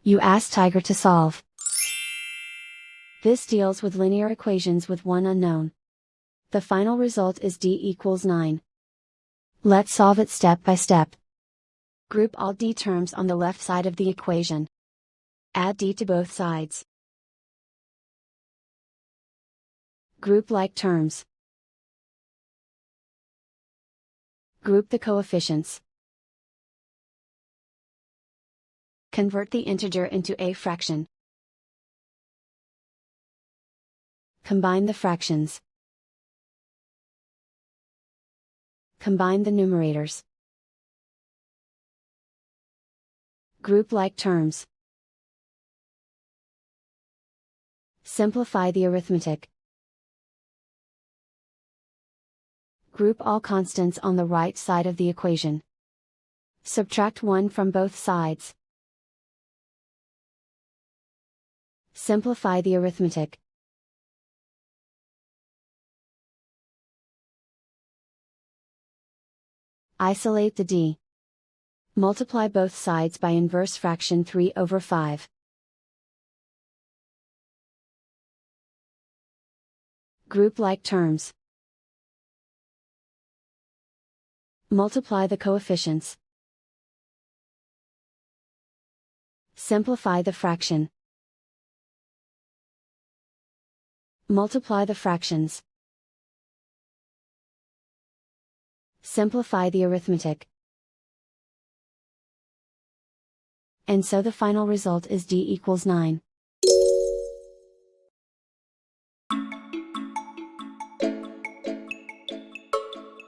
You ask Tiger to solve. This deals with linear equations with one unknown. The final result is d equals 9. Let's solve it step by step. Group all d terms on the left side of the equation. Add d to both sides. Group like terms. Group the coefficients. Convert the integer into a fraction. Combine the fractions. Combine the numerators. Group like terms. Simplify the arithmetic. Group all constants on the right side of the equation. Subtract 1 from both sides. Simplify the arithmetic. Isolate the d. Multiply both sides by inverse fraction 3/5. Group like terms. Multiply the coefficients. Simplify the fraction. Multiply the fractions. Simplify the arithmetic. And so the final result is d equals 9.